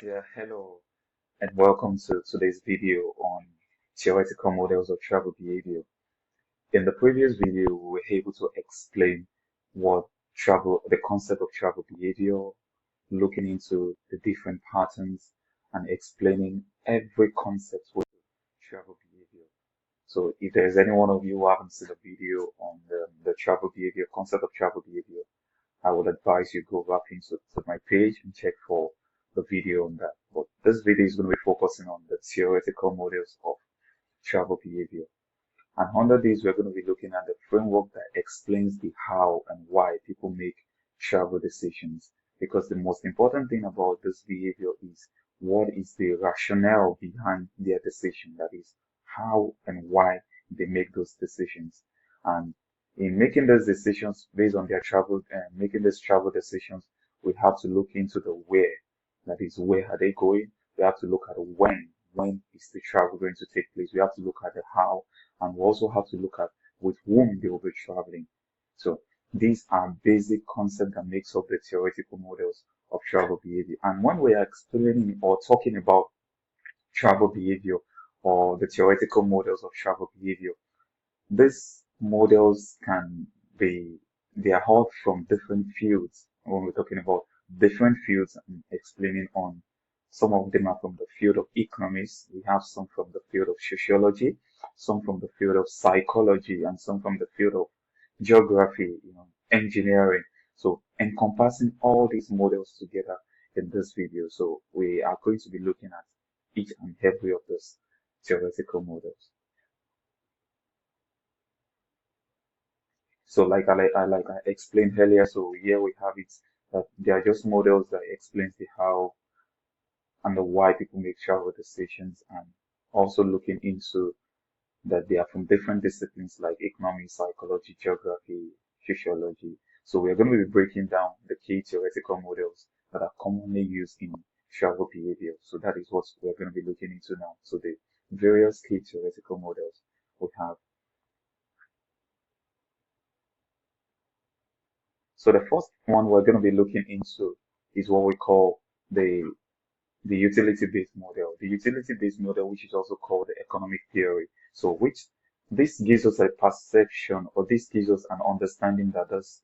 Yeah, hello, and welcome to today's video on theoretical models of travel behavior. In the previous video, we were able to explain the concept of travel behavior, looking into the different patterns and explaining every concept with travel behavior. So if there's any one of you who haven't seen the video on the travel behavior, concept of travel behavior, I would advise you go back into my page and check for the video on that. But this video is going to be focusing on the theoretical models of travel behavior. And under this, we're going to be looking at the framework that explains the how and why people make travel decisions. Because the most important thing about this behavior is what is the rationale behind their decision. That is how and why they make those decisions. And in making those decisions based on their travel and making these travel decisions, we have to look into the where. That is, where are they going? We have to look at when. When is the travel going to take place? We have to look at the how, and we also have to look at with whom they will be traveling. So these are basic concepts that makes up the theoretical models of travel behavior. And when we are explaining or talking about travel behavior or the theoretical models of travel behavior, these models can be, they are all from different fields. When we're talking about different fields and explaining on, some of them are from the field of economics. We have some from the field of sociology, some from the field of psychology, and some from the field of geography, engineering. So encompassing all these models together in this video. So we are going to be looking at each and every of those theoretical models. So like I explained earlier, so here we have it that they are just models that explains the how and the why people make travel decisions, and also looking into that they are from different disciplines like economics, psychology, geography, sociology. So we're going to be breaking down the key theoretical models that are commonly used in travel behavior. So that is what we're going to be looking into now. So the various key theoretical models we have. So the first one we're going to be looking into is what we call the the utility-based model. The utility-based model, which is also called the economic theory. So which this gives us a perception, or this gives us an understanding that this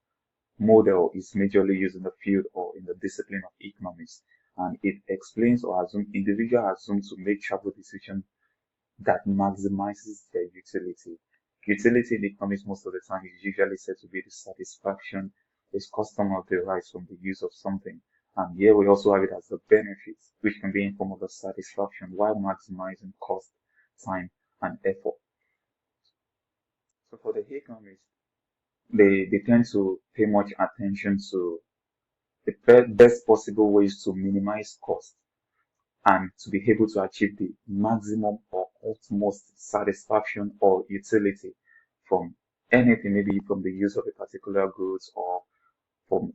model is majorly used in the field or in the discipline of economics. And it explains or assumes individual assumed to make travel decisions that maximizes their utility. Utility in economics most of the time is usually said to be the satisfaction a customer derives from the use of something. And here we also have it as the benefits, which can be in form of the satisfaction while maximizing cost, time, and effort. So for the economists, they tend to pay much attention to the best possible ways to minimize cost and to be able to achieve the maximum or utmost satisfaction or utility from anything, maybe from the use of a particular goods or from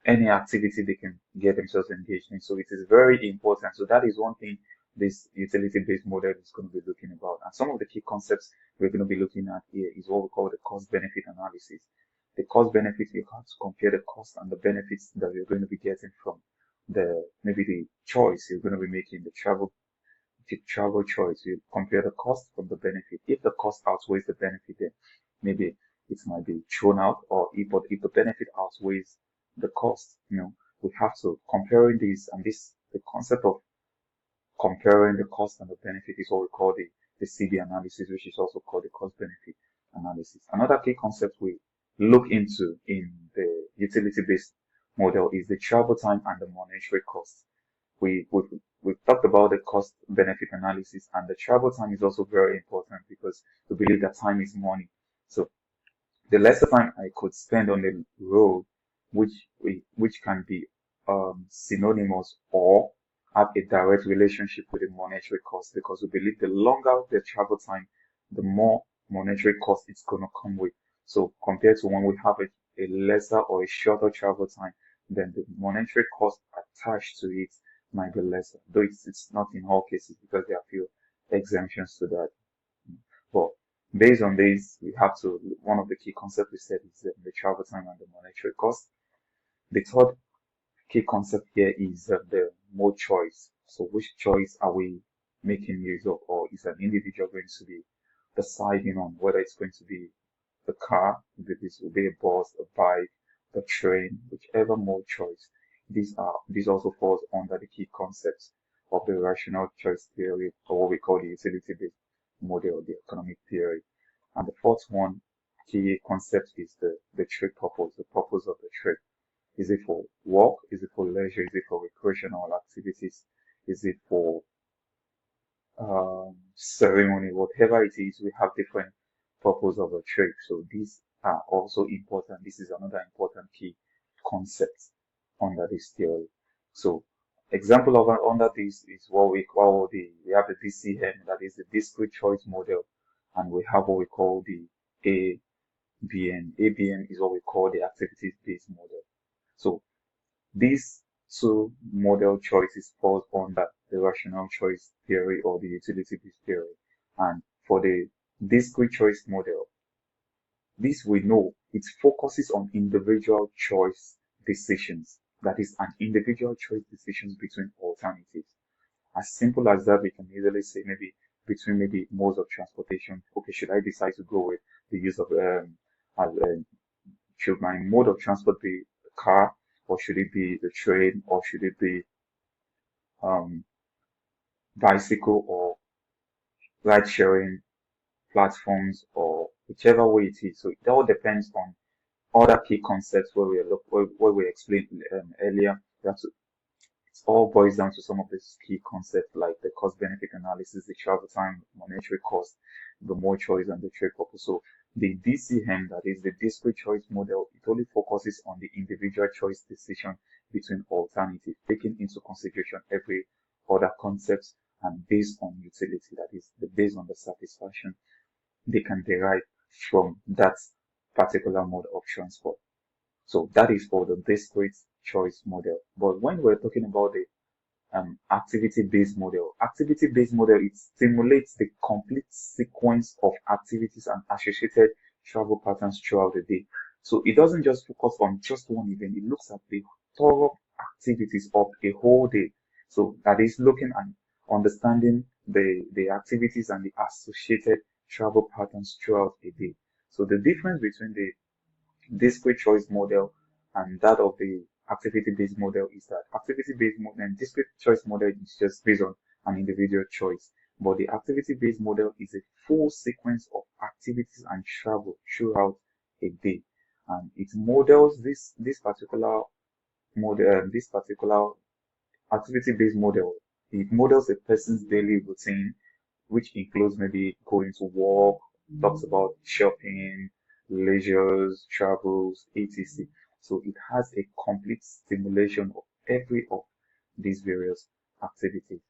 any activity they can get themselves engaged in. So it is very important. So that is one thing this utility-based model is going to be looking about. And some of the key concepts we're going to be looking at here is what we call the cost-benefit analysis. The cost-benefit, you have to compare the cost and the benefits that you're going to be getting from maybe the choice you're going to be making, the travel choice. You compare the cost from the benefit. If the cost outweighs the benefit, then maybe it might be thrown out, or if the benefit outweighs the cost, we have to comparing these, and the concept of comparing the cost and the benefit is what we call the CB analysis, which is also called the cost benefit analysis. Another key concept we look into in the utility based model is the travel time and the monetary cost. We've talked about the cost benefit analysis, and the travel time is also very important because we believe that time is money. So the lesser time I could spend on the road, which can be synonymous or have a direct relationship with the monetary cost, because we believe the longer the travel time, the more monetary cost it's going to come with. So compared to when we have a lesser or a shorter travel time, then the monetary cost attached to it might be lesser, though it's not in all cases because there are few exemptions to that. But based on this, we have to, one of the key concepts we said is the travel time and the monetary cost. The third key concept here is the mode choice. So which choice are we making use of, or is an individual going to be deciding on whether it's going to be the car, this will be a bus, a bike, the train, whichever mode choice. These also falls under the key concepts of the rational choice theory, or what we call the utility-based model, the economic theory. And the fourth one key concept is the trade purpose, the purpose of the trade. Is it for work? Is it for leisure? Is it for recreational activities? Is it for ceremony? Whatever it is, we have different purpose of a trade. So these are also important. This is another important key concept under this theory. So example of under this is what we call we have the DCM, that is the discrete choice model, and we have what we call the ABM. ABM is what we call the activities-based model. So these two model choices falls under the rational choice theory or the utility-based theory. And for the discrete choice model, this we know it focuses on individual choice decisions. That is an individual choice decisions between alternatives. As simple as that, we can easily say maybe between maybe modes of transportation. Okay, should I decide to go with the use of should my mode of transport be the car, or should it be the train, or should it be um, bicycle or ride sharing platforms, or whichever way it is. So it all depends on other key concepts where we explained earlier. It all boils down to some of these key concepts like the cost benefit analysis, the travel time, monetary cost, the more choice, and the trade purpose. So the DCM, that is the discrete choice model, it only focuses on the individual choice decision between alternatives, taking into consideration every other concepts and based on utility, that is based on the satisfaction they can derive from that particular mode of transport. So that is for the discrete choice model. But when we're talking about the activity-based model, it stimulates the complete sequence of activities and associated travel patterns throughout the day. So it doesn't just focus on just one event. It looks at the thorough activities of a whole day. So that is looking and understanding the activities and the associated travel patterns throughout a day. So the difference between the discrete choice model and that of the activity-based model is that activity-based model and discrete choice model is just based on an individual choice, but the activity-based model is a full sequence of activities and travel throughout a day, and it models this particular model, this particular activity-based model. It models a person's daily routine, which includes maybe going to work, talks about shopping, leisures, travels, etc. So it has a complete stimulation of every of these various activities.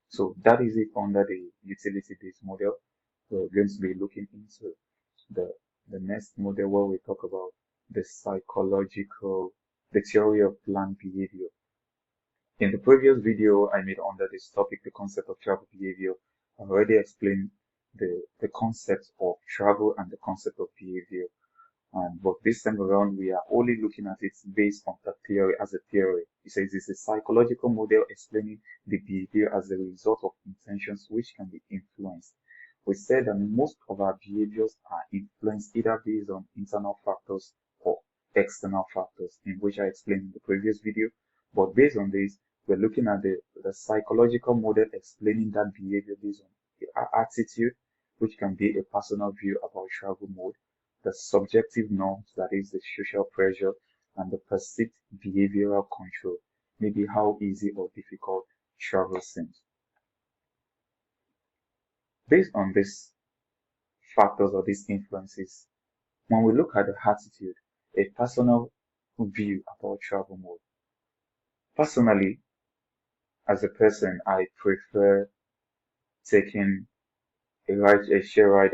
So that is it under the utility-based model. We're going to be looking into the the next model where we talk about the the theory of planned behavior. In the previous video I made under this topic, the concept of travel behavior, I already explained the concept of travel and the concept of behavior. But this time around, we are only looking at it based on the theory as a theory. It says it's a psychological model explaining the behavior as a result of intentions which can be influenced. We said that most of our behaviors are influenced either based on internal factors or external factors, in which I explained in the previous video. But based on this, we're looking at the psychological model explaining that behavior based on the attitude, which can be a personal view about travel mode, the subjective norms, that is the social pressure, and the perceived behavioral control, maybe how easy or difficult travel seems. Based on these factors or these influences, when we look at the attitude, a personal view about travel mode. Personally, as a person, I prefer taking a share ride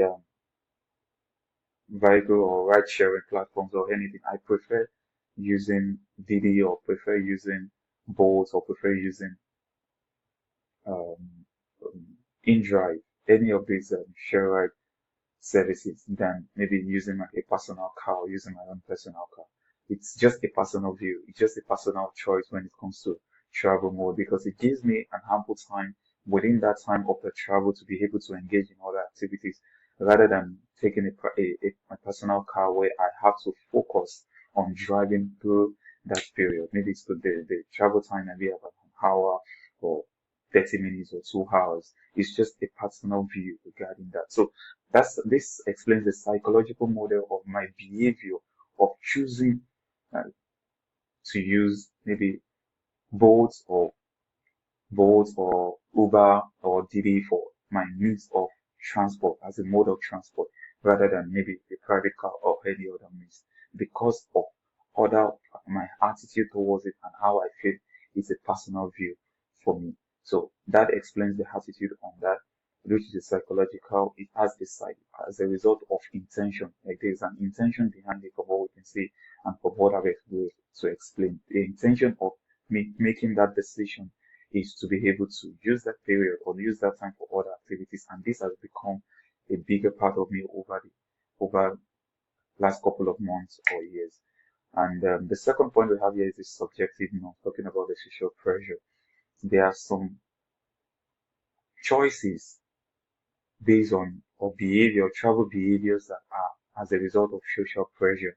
vehicle or ride sharing platforms or anything. I prefer using Didi, or prefer using Bolt, or prefer using um, InDrive, any of these share ride services than maybe using like a personal car or using my own personal car. it's just a personal view. It's just a personal choice when it comes to travel mode, because it gives me an ample time within that time of the travel to be able to engage in other activities rather than taking my personal car where I have to focus on driving through that period. Maybe it's the travel time, maybe about an hour or 30 minutes or 2 hours. It's just a personal view regarding that. So this explains the psychological model of my behavior of choosing uh, to use maybe Bolt or Uber or Didi for my means of transport as a mode of transport rather than maybe a private car or any other means because of other my attitude towards it and how I feel is a personal view for me. So that explains the attitude on that, which is psychological. It has a side as a result of intention. Like there's an intention behind it for what we can see and for what I've explained to explain. The intention of me making that decision is to be able to use that period or use that time for other activities. And this has become a bigger part of me over last couple of months or years. And the second point we have here is the subjective norm, talking about the social pressure. There are some choices based on or behavior, travel behaviors that are as a result of social pressure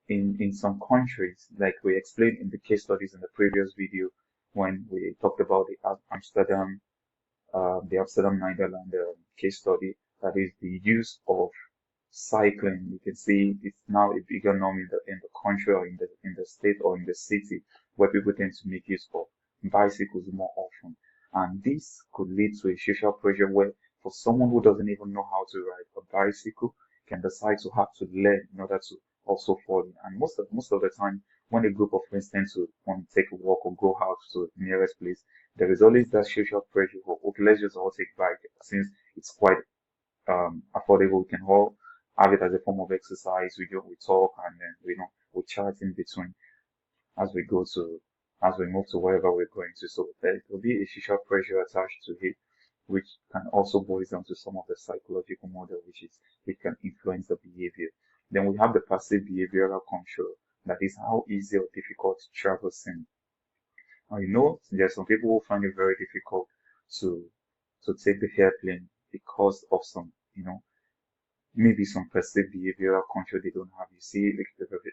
in some countries, like we explained in the case studies in the previous video when we talked about the Amsterdam Netherlands case study, that is the use of cycling. You can see it's now a bigger norm in the country or in the state or in the city where people tend to make use of bicycles more often. And this could lead to a social pressure where for someone who doesn't even know how to ride a bicycle can decide to have to learn in order to also fall in. And most of the time when a group of friends tend to want to take a walk or go out to the nearest place, there is always that social pressure for, okay, let's just all take bike since it's quite affordable. We can all have it as a form of exercise. We talk and then we chat in between as we go to as we move to wherever we're going to. So there will be a social pressure attached to it, which can also boil down to some of the psychological model, which can influence the behavior. Then we have the passive behavioral control, that is how easy or difficult travel seems. I know there's some people who find it very difficult to take the airplane because of some, maybe some perceived behavioral control they don't have. You see,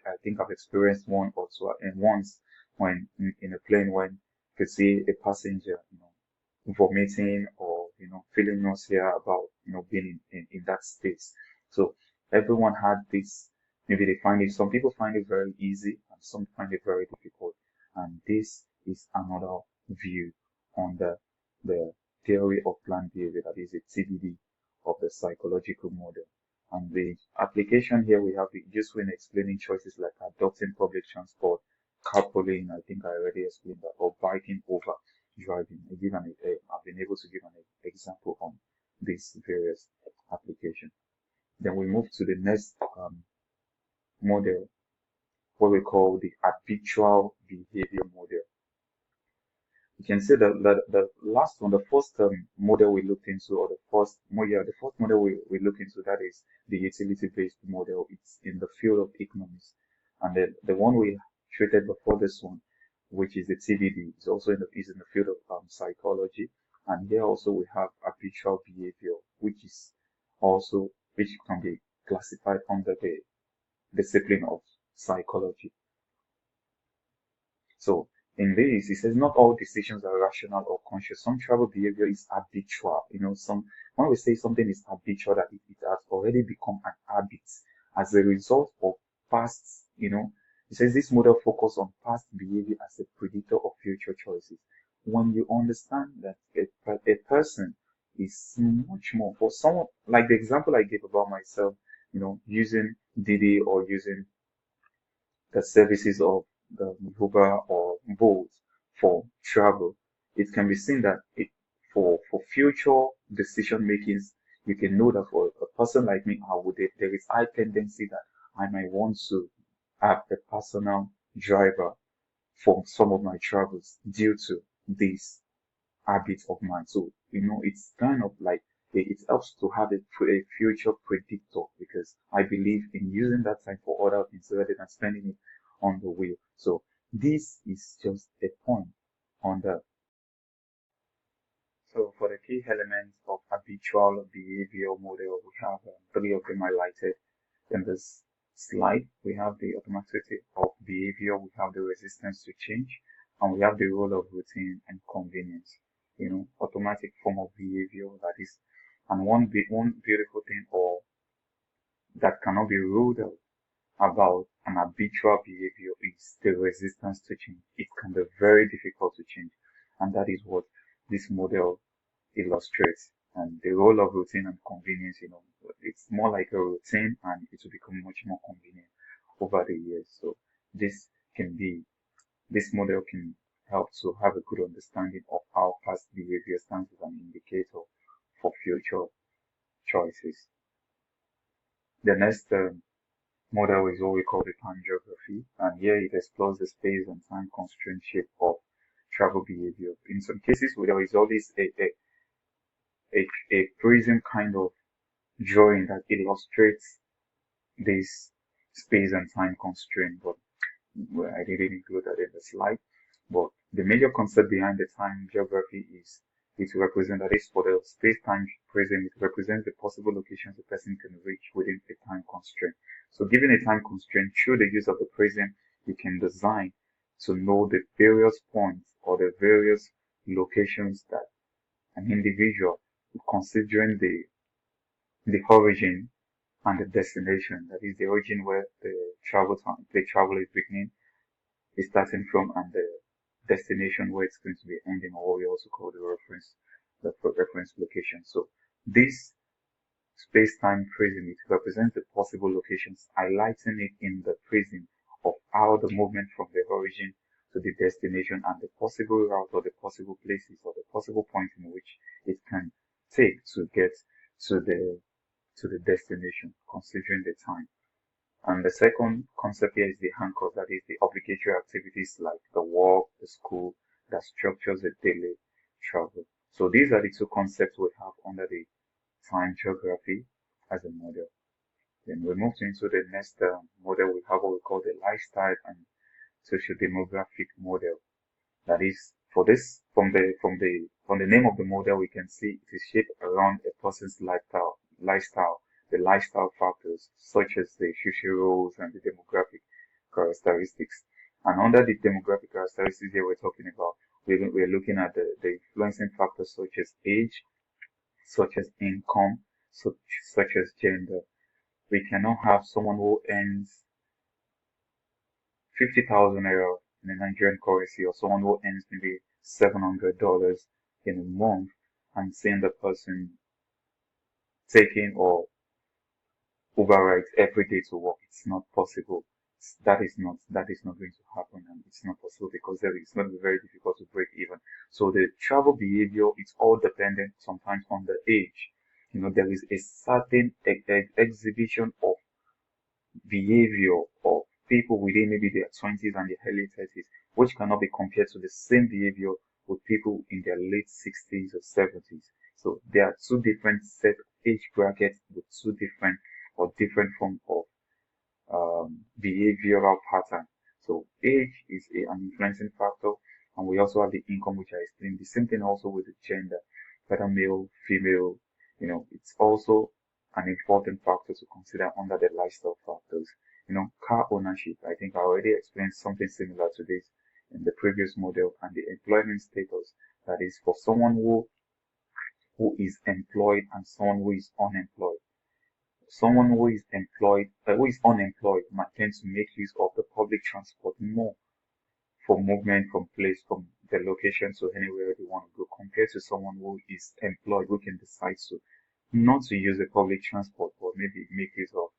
I think I've experienced one or two, and once when in a plane when you could see a passenger, vomiting or, feeling nausea about, being in that space. So everyone had this, maybe some people find it very easy and some find it very difficult. And this is another view on the theory of planned behavior, that is a TBD of the psychological model. And the application here we have it used when explaining choices like adopting public transport, carpooling, I think I already explained that, or biking over driving. I've been able to give an example on these various applications. Then we move to the next model, what we call the habitual behavior model. You can say that the last one, the first model we looked into, or the first model we looked into, that is the utility-based model. It's in the field of economics, and the one we treated before this one, which is the TBD, is also is in the field of psychology. And here also we have habitual behavior, which can be classified under the discipline of psychology. So in this, it says not all decisions are rational or conscious. Some travel behavior is habitual. When we say something is habitual, that it has already become an habit as a result of past, it says this model focuses on past behavior as a predictor of future choices. When you understand that a person is much more, for someone, like the example I gave about myself, using Didi or using the services of the Uber or Bolt for travel, it can be seen that for future decision makings, you can know that for a person like me, there is high tendency that I might want to have a personal driver for some of my travels due to this habit of mine. So, it's kind of like it helps to have a future predictor, because I believe in using that time for other things rather than spending it on the wheel. So this is just a point on that. So for the key elements of habitual behavior model, we have three of them highlighted in this slide. We have the automaticity of behavior, we have the resistance to change, and we have the role of routine and convenience. Automatic form of behavior, that is, and one beautiful thing or that cannot be ruled out about an habitual behavior is the resistance to change. It can be very difficult to change, and that is what this model illustrates. And the role of routine and convenience, it's more like a routine and it will become much more convenient over the years. So this can be, this model can help to have a good understanding of how past behavior stands as an indicator for future choices. The next model is what we call the time geography, and here it explores the space and time constraint shape of travel behavior. In some cases, there is always a prism kind of drawing that illustrates this space and time constraint, but I didn't include that in the slide. But the major concept behind the time geography is it represents, that is, for the space-time prism, it represents the possible locations a person can reach within a time constraint. So given a time constraint, through the use of the prism, you can design to know the various points or the various locations that an individual, considering the origin and the destination, that is the origin where the travel is beginning, is starting from, and the destination where it's going to be ending, or what we also call the reference location. So this space-time prism, it represents the possible locations, highlighting it in the prism of how the movement from the origin to the destination and the possible route or the possible places or the possible point in which it can take to get to the destination, considering the time. And the second concept here is the anchors, that is the obligatory activities like the work, the school, that structures the daily travel. So these are the two concepts we have under the time geography as a model. Then we move into the next model. We have what we call the lifestyle and socio-demographic model. That is, for this, from the name of the model, we can see it is shaped around a person's lifestyle, the lifestyle factors such as the social roles and the demographic characteristics. And under the demographic characteristics here we're talking about, we're looking at the influencing factors such as age, such as income, such as gender. We cannot have someone who earns 50,000 naira in a Nigerian currency, or someone who earns maybe $700 in a month, and seeing the person taking or override every day to work. It's not possible. That is not going to happen, and it's not possible because it's going to be very difficult to break even. So the travel behavior, it's all dependent sometimes on the age. There is a certain exhibition of behavior of people within maybe their 20s and their early 30s, which cannot be compared to the same behavior with people in their late 60s or 70s. So there are two different set age brackets with two different form of behavioral pattern. So age is an influencing factor, and we also have the income, which I explained. The same thing also with the gender, whether male, female. It's also an important factor to consider under the lifestyle factors. Car ownership. I think I already explained something similar to this in the previous model, and the employment status. That is for someone who is employed and someone who is unemployed. Someone who is unemployed might tend to make use of the public transport more for movement from the location to anywhere they want to go, compared to someone who is employed, who can decide to not to use the public transport, but maybe make use of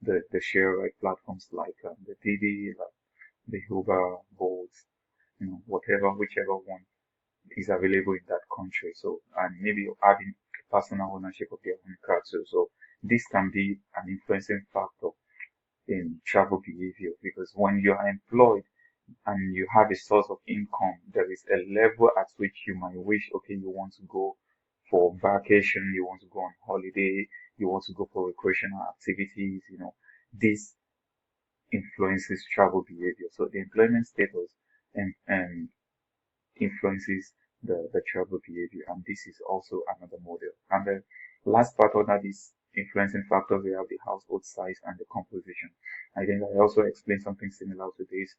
the share ride platforms like the Didi, like the Uber, Bolt, whichever one is available in that country. So, and maybe having personal ownership of their own car too. So this can be an influencing factor in travel behavior, because when you are employed and you have a source of income, there is a level at which you might wish, okay, you want to go for vacation, you want to go on holiday, you want to go for recreational activities, this influences travel behavior. So the employment status and influences the travel behavior, and this is also another model. And the last part under this influencing factors, we have the household size and the composition. I think I also explained something similar to this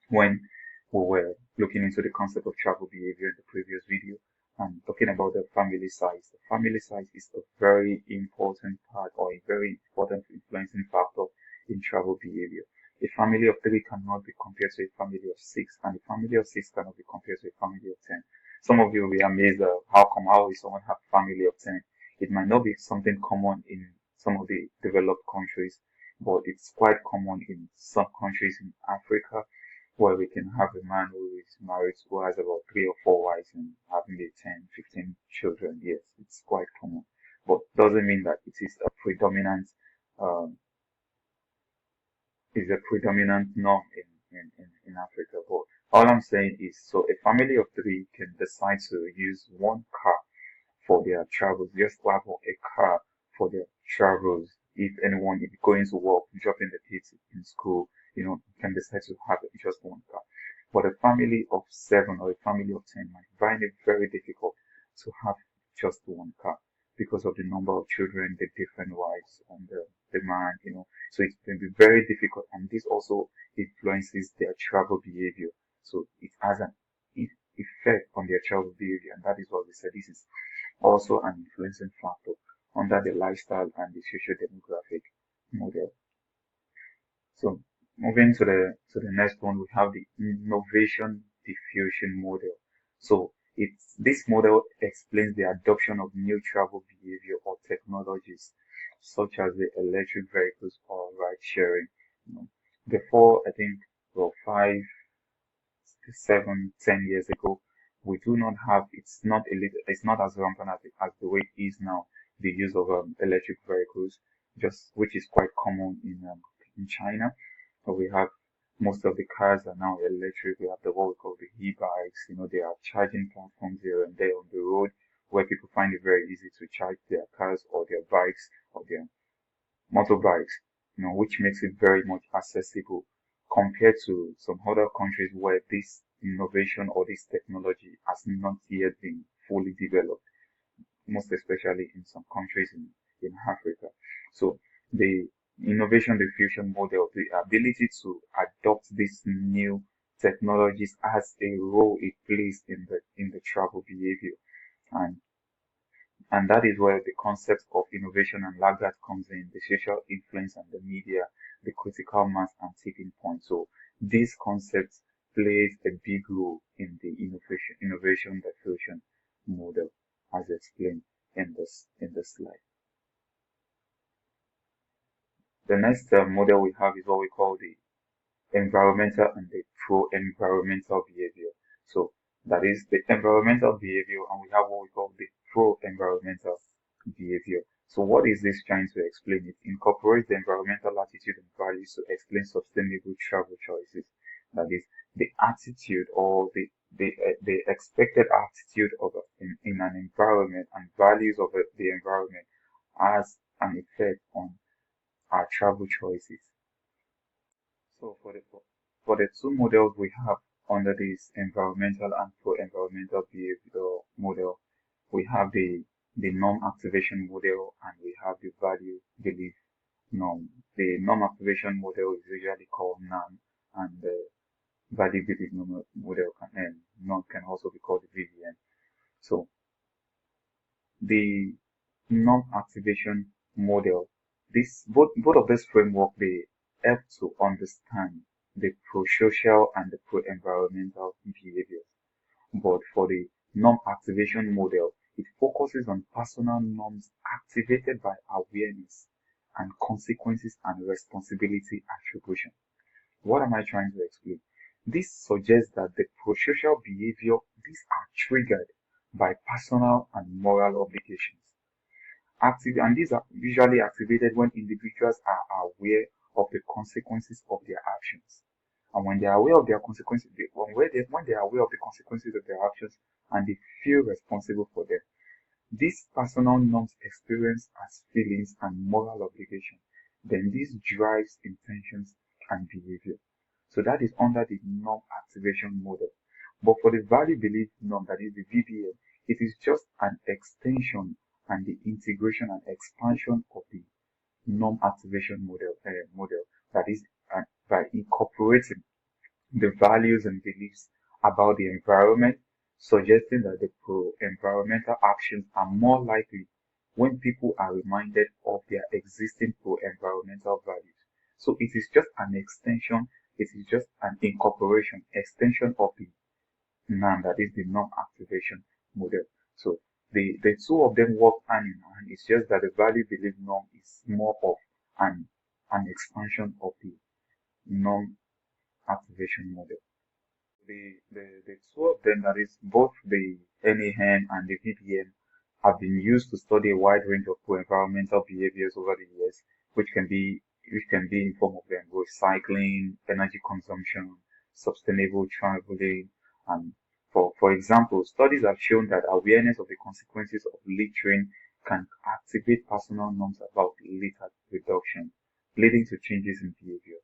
when we were looking into the concept of travel behavior in the previous video and talking about the family size. The family size is a very important part or a very important influencing factor in travel behavior. A family of three cannot be compared to a family of six, and a family of six cannot be compared to a family of 10. Some of you will be amazed at how will someone have a family of 10? It might not be something common in some of the developed countries, but it's quite common in some countries in Africa where we can have a man who is married, who has about 3 or 4 wives and having 10, 15 children. Yes, it's quite common, but doesn't mean that it is a predominant um, norm in Africa. But all I'm saying is, so a family of three can decide to use one car for their travels, just have a car for their travels. If anyone is going to work, dropping the kids in school, can decide to have just one car. But a family of 7 or a family of 10 might find it very difficult to have just one car because of the number of children, the different wives, and the demand, So it can be very difficult, and this also influences their travel behavior. So it has an effect on their travel behavior, and that is what we said. This is also an influencing factor under the lifestyle and the socio-demographic model. So moving to the next one, we have the innovation diffusion model. So this model explains the adoption of new travel behavior or technologies such as the electric vehicles or ride sharing. Before, I think, well, 5, 7, 10 years ago, we do not have, it's not as rampant as the way it is now, the use of electric vehicles, just which is quite common in China. So we have most of the cars are now electric. We have what we call the e-bikes. There are charging platforms here and there on the road where people find it very easy to charge their cars or their bikes or their motorbikes, which makes it very much accessible compared to some other countries where this innovation or this technology has not yet been fully developed, most especially in some countries in Africa. So the innovation diffusion model, the ability to adopt these new technologies has a role it plays in the travel behavior. And and that is where the concept of innovation and laggard comes in, the social influence and the media, the critical mass and tipping point. So these concepts plays a big role in the innovation diffusion model as explained in this slide. The next model we have is what we call the environmental and the pro-environmental behavior. So that is the environmental behavior, and we have what we call the pro-environmental behavior. So what is this trying to explain? It incorporates the environmental attitude and values to explain sustainable travel choices. That is the attitude or the expected attitude of in an environment and values of the environment has an effect on our travel choices. So for the two models we have under this environmental and pro-environmental behavior model, we have the norm activation model and we have the value belief norm. The norm activation model is usually called NAM, and the value belief model can also be called the VBN. So the norm activation model, this both of this framework, they help to understand the pro-social and the pro-environmental behaviors. But for the norm activation model, it focuses on personal norms activated by awareness and consequences and responsibility attribution. What am I trying to explain? This suggests that the pro-social behavior, these are triggered by personal and moral obligations. And these are usually activated when individuals are aware of the consequences of their actions. And when they are aware of their consequences, when they are aware of the consequences of their actions and they feel responsible for them, These personal norms experience as feelings and moral obligation. Then this drives intentions and behavior. So that is under the norm activation model. But for the value belief norm, that is the VBN, it is just an extension and the integration and expansion of the norm activation model. That is by incorporating the values and beliefs about the environment, suggesting that the pro-environmental actions are more likely when people are reminded of their existing pro-environmental values. So it is just an extension, it is just an incorporation, extension of the NAM, that is the norm activation model. So the two of them work hand in hand. It's just that the value belief norm is more of an expansion of the norm activation model. The two of them, that is both the NAN and the VBN, have been used to study a wide range of environmental behaviors over the years, which can be in form of recycling, energy consumption, sustainable traveling, and for example, studies have shown that awareness of the consequences of littering can activate personal norms about litter reduction, leading to changes in behavior.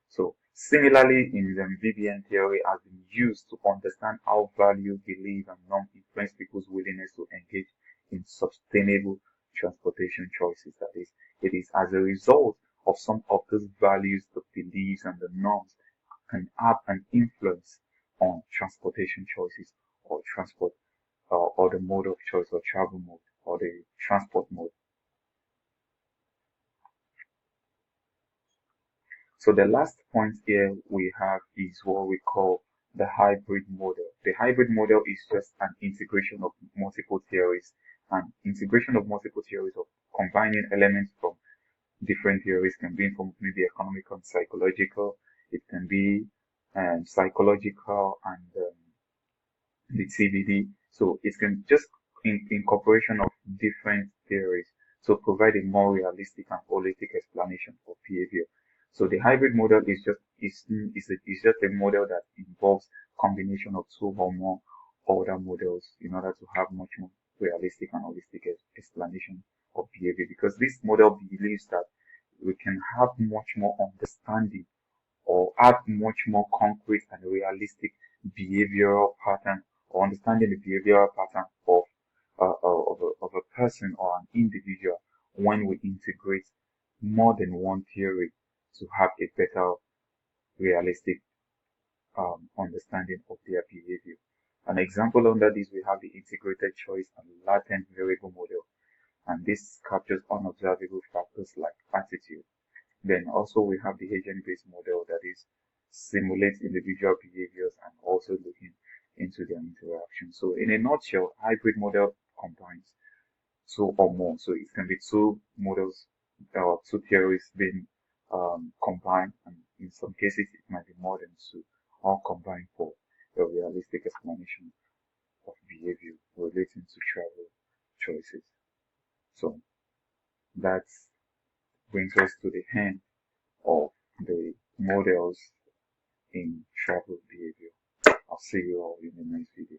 So similarly, in the VBN theory has been used to understand how value, belief, and norm influence people's willingness to engage in sustainable transportation choices. That is, it is as a result of some of those values, the beliefs, and the norms can have an influence on transportation choices or transport or the mode of choice or travel mode or the transport mode. So the last point here we have is what we call the hybrid model. The hybrid model is just an integration of multiple theories, and integration of multiple theories of combining elements from different theories can be from maybe economic and psychological. It can be psychological and the CBD. So it can just incorporation of different theories to provide a more realistic and holistic explanation of behavior. So the hybrid model is just a model that involves combination of two or more other models in order to have much more realistic and holistic explanation of behavior. Because this model believes that we can have much more understanding or have much more concrete and realistic behavioral pattern or understanding the behavioral pattern of a person or an individual when we integrate more than one theory to have a better realistic understanding of their behavior. An example under this, we have the integrated choice and latent variable model, and this captures unobservable factors like attitude. Then also we have the agent-based model, that is simulates individual behaviors and also looking into their interaction. So in a nutshell, hybrid model combines two or more. So it can be two models or two theories being combined, and in some cases it might be more than two, all combined for a realistic explanation of behavior relating to travel choices. So that brings us to the end of the models in travel behavior. I'll see you all in the next video.